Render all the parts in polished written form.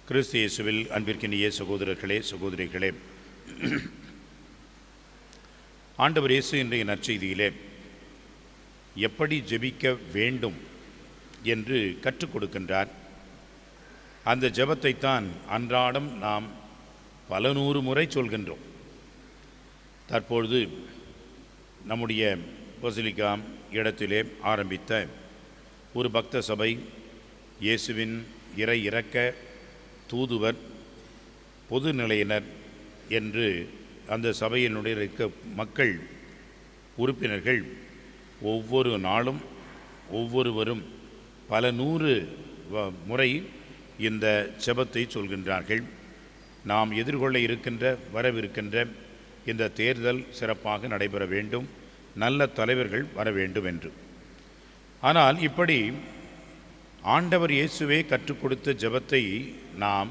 கிறிஸ்து இயேசுவில் அன்பிற்கினிய சகோதரர்களே, சகோதரிகளே, ஆண்டவர் இயேசு இன்றைய நற்செய்தியிலே எப்படி ஜெபிக்க வேண்டும் என்று கற்றுக் கொடுக்கின்றார். அந்த ஜெபத்தைத்தான் அன்றாடம் நாம் பல நூறு முறை சொல்கின்றோம். தற்பொழுது நம்முடைய பசிலிக்கா இடத்திலே ஆரம்பித்த ஒரு பக்த சபை, இயேசுவின் இறை இரக்க தூதுவர் பொதுநிலையினர் என்று அந்த சபையினுடைய இருக்க மக்கள் உறுப்பினர்கள் ஒவ்வொரு நாளும் ஒவ்வொருவரும் பல நூறு முறை இந்த ஜெபத்தை சொல்கின்றார்கள். நாம் எதிர்கொள்ள இருக்கின்ற வரவிருக்கின்ற இந்த தேர்தல் சிறப்பாக நடைபெற வேண்டும், நல்ல தலைவர்கள் வர வேண்டும் என்று. ஆனால் இப்படி ஆண்டவர் இயேசுவே கற்றுக் கொடுத்த ஜெபத்தை நாம்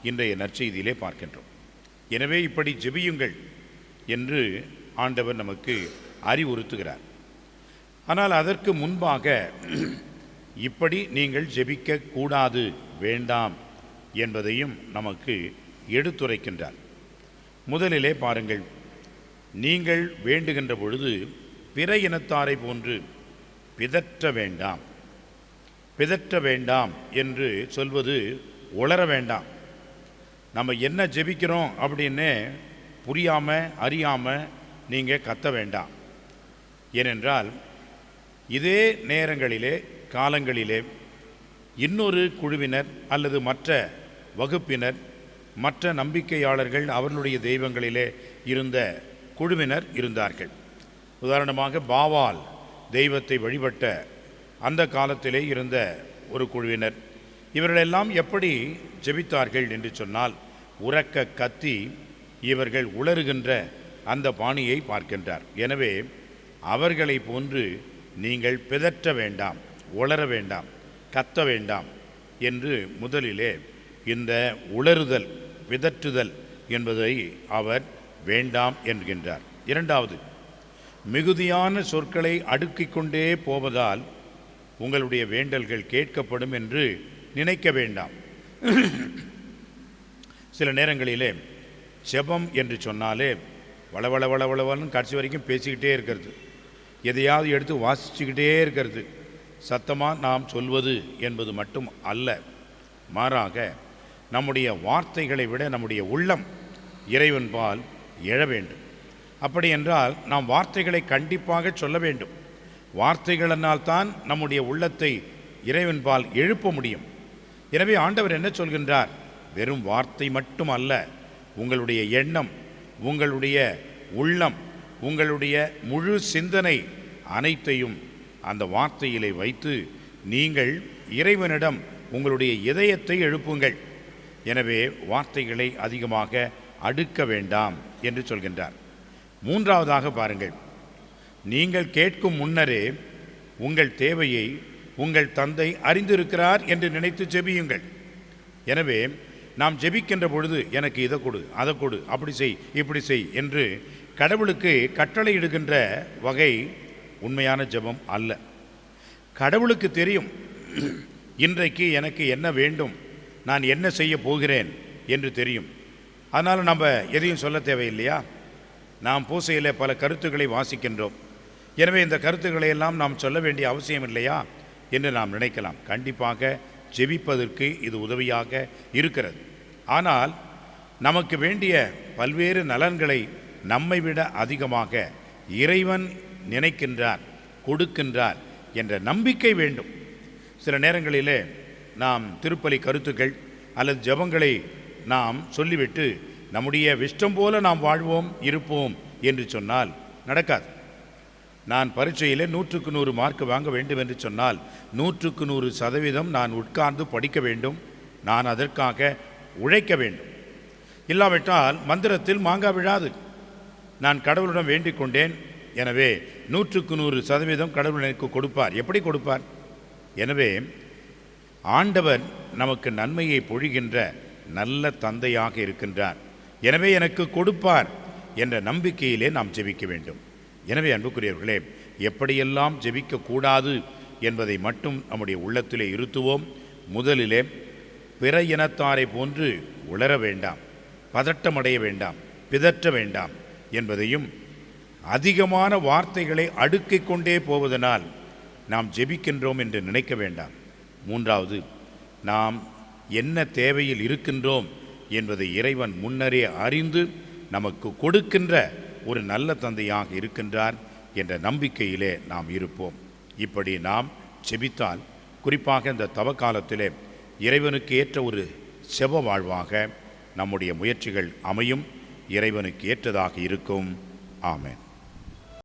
இன்றைய நற்செய்தியிலே பார்க்கின்றோம். எனவே இப்படி ஜெபியுங்கள் என்று ஆண்டவர் நமக்கு அறிவுறுத்துகிறார். ஆனால் அதற்கு முன்பாக இப்படி நீங்கள் ஜெபிக்க கூடாது, வேண்டாம் என்பதையும் நமக்கு எடுத்துரைக்கின்றார். முதலிலே பாருங்கள், நீங்கள் வேண்டுகின்ற பொழுது பிற இனத்தாரை போன்று பிதற்ற வேண்டாம். பிதற்ற வேண்டாம் என்று சொல்வது உளர வேண்டாம். நம்ம என்ன ஜெபிக்கிறோம் அப்படின்னு புரியாமல் அறியாமல் நீங்கள் கத்த வேண்டாம். ஏனென்றால் இதே நேரங்களிலே காலங்களிலே இன்னொரு குழுவினர் அல்லது மற்ற வகுப்பினர், மற்ற நம்பிக்கையாளர்கள், அவர்களுடைய தெய்வங்களிலே இருந்த குழுவினர் இருந்தார்கள். உதாரணமாக பாவால் தெய்வத்தை வழிபட்ட அந்த காலத்திலே இருந்த ஒரு குழுவினர். இவர்களெல்லாம் எப்படி ஜெபித்தார்கள் என்று சொன்னால், உரக்க கத்தி இவர்கள் உளறுகின்ற அந்த பாணியை பார்க்கின்றார். எனவே அவர்களை போன்று நீங்கள் பிதற்ற வேண்டாம், உளர வேண்டாம், கத்த வேண்டாம் என்று முதலிலே இந்த உளறுதல், பிதற்றுதல் என்பதை அவர் வேண்டாம் என்கின்றார். இரண்டாவது, மிகுதியான சொற்களை அடுக்கிக் கொண்டே போவதால் உங்களுடைய வேண்டல்கள் கேட்கப்படும் என்று நினைக்க வேண்டாம். சில நேரங்களிலே ஜெபம் என்று சொன்னாலே வளவளன்னு கடைசி வரைக்கும் பேசிக்கிட்டே இருக்கிறது, எதையாவது எடுத்து வாசிச்சுக்கிட்டே இருக்கிறது. சத்தமாக நாம் சொல்வது என்பது மட்டும் அல்ல, மாறாக நம்முடைய வார்த்தைகளை விட நம்முடைய உள்ளம் இறைவன்பால் எழ வேண்டும். அப்படி என்றால் நாம் வார்த்தைகளை கண்டிப்பாக சொல்ல வேண்டும். வார்த்தைகளினால் தான் நம்முடைய உள்ளத்தை இறைவன்பால் எழுப்ப முடியும். எனவே ஆண்டவர் என்ன சொல்கின்றார்? வெறும் வார்த்தை மட்டும் அல்ல, உங்களுடைய எண்ணம், உங்களுடைய உள்ளம், உங்களுடைய முழு சிந்தனை அனைத்தையும் அந்த வார்த்தையிலே வைத்து நீங்கள் இறைவனிடம் உங்களுடைய இதயத்தை எழுப்புங்கள். எனவே வார்த்தைகளை அதிகமாக அடுக்க வேண்டாம் என்று சொல்கின்றார். மூன்றாவதாக பாருங்கள், நீங்கள் கேட்கும் முன்னரே உங்கள் தேவையை உங்கள் தந்தை அறிந்திருக்கிறார் என்று நினைத்து ஜெபியுங்கள். எனவே நாம் ஜெபிக்கின்ற பொழுது எனக்கு இதை கொடு, அதை கொடு, அப்படி செய், இப்படி செய் என்று கடவுளுக்கு கட்டளையிடுகின்ற வகை உண்மையான ஜெபம் அல்ல. கடவுளுக்கு தெரியும் இன்றைக்கு எனக்கு என்ன வேண்டும், நான் என்ன செய்ய போகிறேன் என்று தெரியும். அதனால் நம்ம எதையும் சொல்ல தேவையில்லையா? நாம் பூசையில் பல கருத்துக்களை வாசிக்கின்றோம். எனவே இந்த கருத்துக்களை எல்லாம் நாம் சொல்ல வேண்டிய அவசியம் இல்லையா என்று நாம் நினைக்கலாம். கண்டிப்பாக ஜெபிப்பதற்கு இது உதவியாக இருக்கிறது. ஆனால் நமக்கு வேண்டிய பல்வேறு நலன்களை நம்மை விட அதிகமாக இறைவன் நினைக்கின்றார், கொடுக்கின்றார் என்ற நம்பிக்கை வேண்டும். சில நேரங்களிலே நாம் திருப்பலி கருத்துக்கள் அல்லது ஜெபங்களை நாம் சொல்லிவிட்டு நம்முடைய இஷ்டம் போல நாம் வாழ்வோம், இருப்போம் என்று சொன்னால் நடக்காது. நான் பரீட்சையிலே 100க்கு 100 மார்க் வாங்க வேண்டும் என்று சொன்னால் 100க்கு 100% நான் உட்கார்ந்து படிக்க வேண்டும், நான் அதற்காக உழைக்க வேண்டும். இல்லாவிட்டால் மந்திரத்தில் மாங்காய் விழாது. நான் கடவுளிடம் வேண்டிக் கொண்டேன், எனவே 100க்கு 100% கடவுள் எனக்கு கொடுப்பார். எப்படி கொடுப்பார்? எனவே ஆண்டவர் நமக்கு நன்மையை பொழிகின்ற நல்ல தந்தையாக இருக்கின்றார். எனவே எனக்கு கொடுப்பார் என்ற நம்பிக்கையிலே நாம் ஜெபிக்க வேண்டும். எனவே அன்புக்குரியவர்களே, எப்படியெல்லாம் ஜெபிக்கக்கூடாது என்பதை மட்டும் நம்முடைய உள்ளத்திலே இருத்துவோம். முதலிலே பிற இனத்தாரை போன்று உளர வேண்டாம், பதட்டமடைய வேண்டாம், பிதற்ற வேண்டாம் என்பதையும், அதிகமான வார்த்தைகளை அடுக்கிக் கொண்டே போவதனால் நாம் ஜெபிக்கின்றோம் என்று நினைக்க வேண்டாம். மூன்றாவது, நாம் என்ன தேவையில் இருக்கின்றோம் என்பதை இறைவன் முன்னரே அறிந்து நமக்கு கொடுக்கின்ற ஒரு நல்ல தந்தையாக இருக்கின்றார் என்ற நம்பிக்கையிலே நாம் இருப்போம். இப்படி நாம் ஜெபித்தால், குறிப்பாக இந்த தவக்காலத்திலே இறைவனுக்கு ஏற்ற ஒரு செப வாழ்வாக நம்முடைய முயற்சிகள் அமையும், இறைவனுக்கு ஏற்றதாக இருக்கும். ஆமென்.